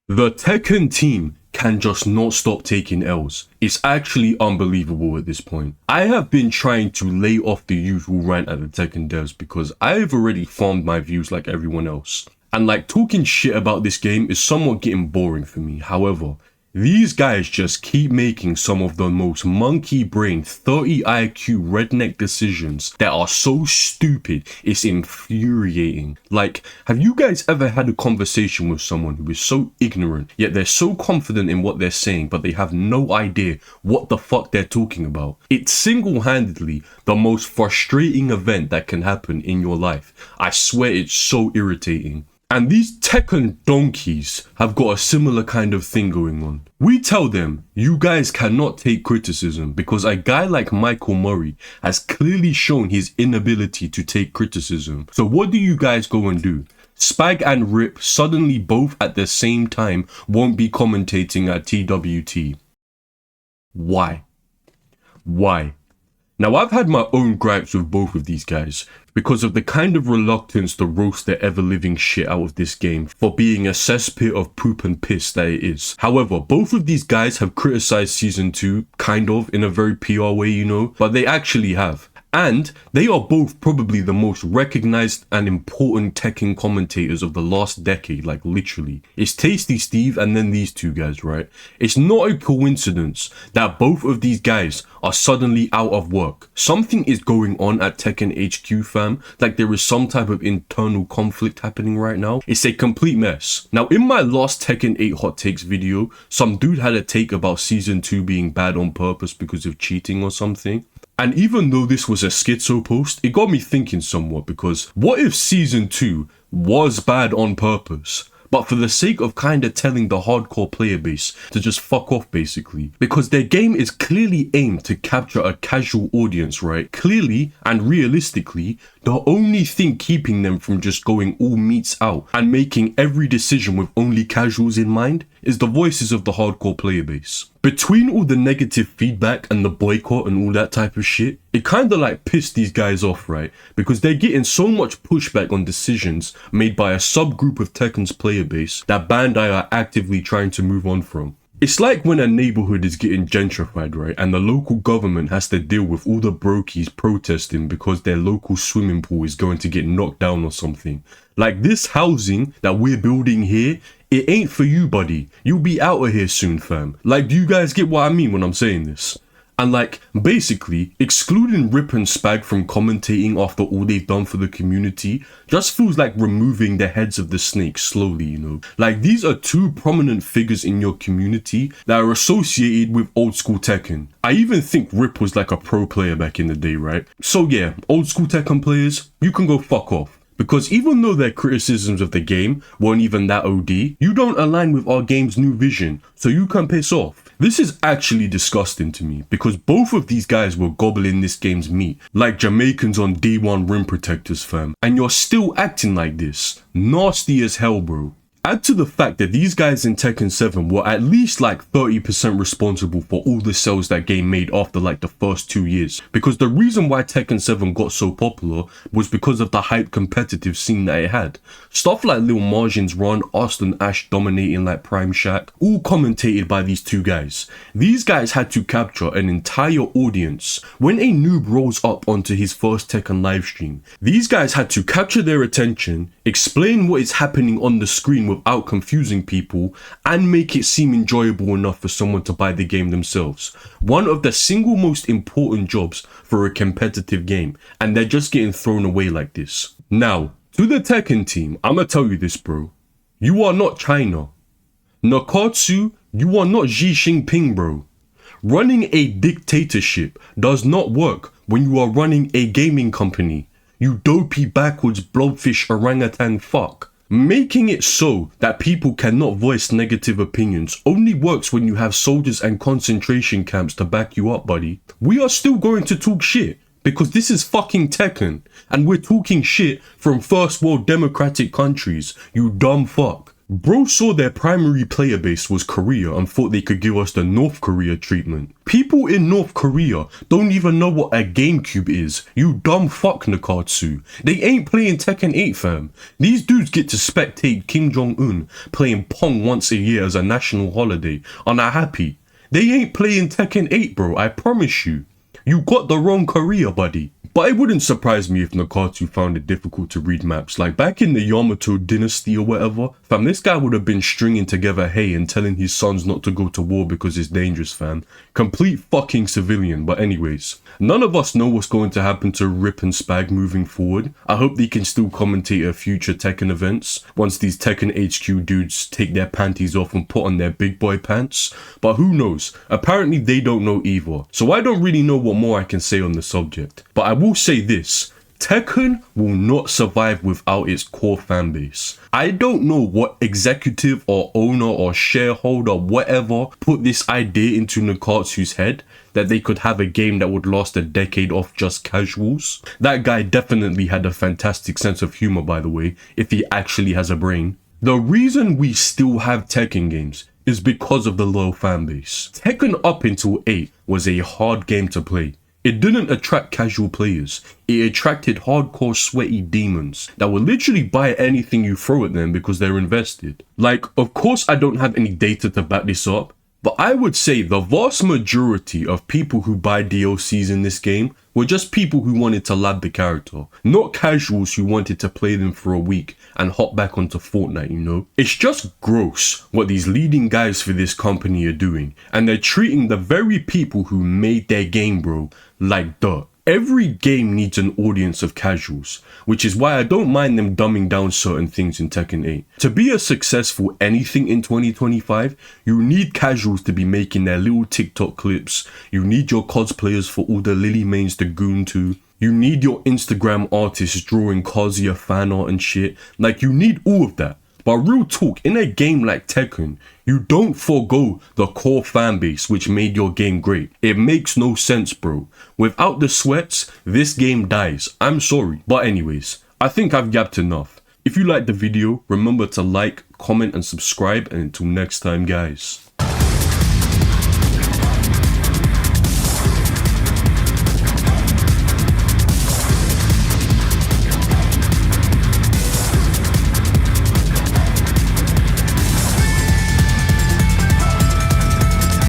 The Tekken team can just not stop taking L's. It's actually unbelievable at this point. I have been trying to lay off the usual rant at the Tekken devs because I've already formed my views like everyone else. And like talking shit about this game is somewhat getting boring for me. However, these guys just keep making some of the most monkey brain 30 IQ redneck decisions that are so stupid, it's infuriating. Like, have you guys ever had a conversation with someone who is so ignorant, yet they're so confident in what they're saying, but they have no idea what the fuck they're talking about? It's single-handedly the most frustrating event that can happen in your life. I swear it's so irritating. And these Tekken donkeys have got a similar kind of thing going on. We tell them, you guys cannot take criticism because a guy like Michael Murray has clearly shown his inability to take criticism. So what do you guys go and do? Spag and Rip suddenly both at the same time won't be commentating at TWT. Why? Why? Now, I've had my own gripes with both of these guys because of the kind of reluctance to roast the ever-living shit out of this game for being a cesspit of poop and piss that it is. However, both of these guys have criticized Season 2, kind of, in a very PR way, you know, but they actually have. And they are both probably the most recognized and important Tekken commentators of the last decade, like literally. It's Tasty Steve and then these two guys, right? It's not a coincidence that both of these guys are suddenly out of work. Something is going on at Tekken HQ, fam. Like there is some type of internal conflict happening right now. It's a complete mess. Now, in my last Tekken 8 hot takes video, some dude had a take about Season 2 being bad on purpose because of cheating or something. And even though this was a schizo post, it got me thinking somewhat because what if Season 2 was bad on purpose, but for the sake of kinda telling the hardcore player base to just fuck off basically? Because their game is clearly aimed to capture a casual audience, right? Clearly and realistically, the only thing keeping them from just going all meats out and making every decision with only casuals in mind is the voices of the hardcore player base. Between all the negative feedback and the boycott and all that type of shit, it kinda like pissed these guys off, right? Because they're getting so much pushback on decisions made by a subgroup of Tekken's player base that Bandai are actively trying to move on from. It's like when a neighborhood is getting gentrified, right? And the local government has to deal with all the brokies protesting because their local swimming pool is going to get knocked down or something. Like this housing that we're building here, it ain't for you, buddy. You'll be out of here soon, fam. Like, do you guys get what I mean when I'm saying this? And like, basically, excluding Rip and Spag from commentating after all they've done for the community just feels like removing the heads of the snake slowly, you know? Like, these are two prominent figures in your community that are associated with old school Tekken. I even think Rip was like a pro player back in the day, right? So yeah, old school Tekken players, you can go fuck off. Because even though their criticisms of the game weren't even that OD, you don't align with our game's new vision, so you can piss off. This is actually disgusting to me because both of these guys were gobbling this game's meat like Jamaicans on D1 rim protectors, fam. And you're still acting like this. Nasty as hell, bro. Add to the fact that these guys in Tekken 7 were at least like 30% responsible for all the sales that game made after like the first 2 years. Because the reason why Tekken 7 got so popular was because of the hype competitive scene that it had. Stuff like Lil Margin's run, Austin Ash dominating like Prime Shack, all commentated by these two guys. These guys had to capture an entire audience. When a noob rolls up onto his first Tekken livestream, these guys had to capture their attention, explain what is happening on the screen without confusing people, and make it seem enjoyable enough for someone to buy the game themselves. One of the single most important jobs for a competitive game, and they're just getting thrown away like this. Now, to the Tekken team, I'ma tell you this, bro. You are not China. Nakatsu, you are not Xi Jinping, bro. Running a dictatorship does not work when you are running a gaming company. You dopey backwards blobfish orangutan fuck. Making it so that people cannot voice negative opinions only works when you have soldiers and concentration camps to back you up, buddy. We are still going to talk shit because this is fucking Tekken and we're talking shit from first world democratic countries, you dumb fuck. Bro saw their primary player base was Korea and thought they could give us the North Korea treatment. People in North Korea don't even know what a GameCube is, you dumb fuck Nakatsu. They ain't playing Tekken 8 fam. These dudes get to spectate Kim Jong-un playing Pong once a year as a national holiday and are happy. They ain't playing Tekken 8 bro, I promise you. You got the wrong Korea buddy. But it wouldn't surprise me if Nakatsu found it difficult to read maps. Like back in the Yamato dynasty or whatever, fam, this guy would have been stringing together hay and telling his sons not to go to war because it's dangerous, fam. Complete fucking civilian. But anyways, none of us know what's going to happen to Rip and Spag moving forward. I hope they can still commentate at future Tekken events once these Tekken HQ dudes take their panties off and put on their big boy pants. But who knows? Apparently they don't know either. So I don't really know what more I can say on the subject. But I will say this, Tekken will not survive without its core fanbase. I don't know what executive or owner or shareholder whatever put this idea into Nakatsu's head that they could have a game that would last a decade off just casuals. That guy definitely had a fantastic sense of humor, by the way, if he actually has a brain. The reason we still have Tekken games is because of the low fanbase. Tekken up until 8 was a hard game to play. It didn't attract casual players, it attracted hardcore sweaty demons that will literally buy anything you throw at them because they're invested. Like, of course I don't have any data to back this up, but I would say the vast majority of people who buy DLCs in this game were just people who wanted to lab the character, not casuals who wanted to play them for a week and hop back onto Fortnite, you know? It's just gross what these leading guys for this company are doing, and they're treating the very people who made their game, bro, like dirt. Every game needs an audience of casuals, which is why I don't mind them dumbing down certain things in Tekken 8. To be a successful anything in 2025, you need casuals to be making their little TikTok clips, you need your cosplayers for all the Lily mains to goon to, you need your Instagram artists drawing Kazuya fan art and shit, like you need all of that. But real talk, in a game like Tekken, you don't forego the core fanbase which made your game great. It makes no sense, bro. Without the sweats, this game dies. I'm sorry. But anyways, I think I've yapped enough. If you liked the video, remember to like, comment and subscribe, and until next time guys.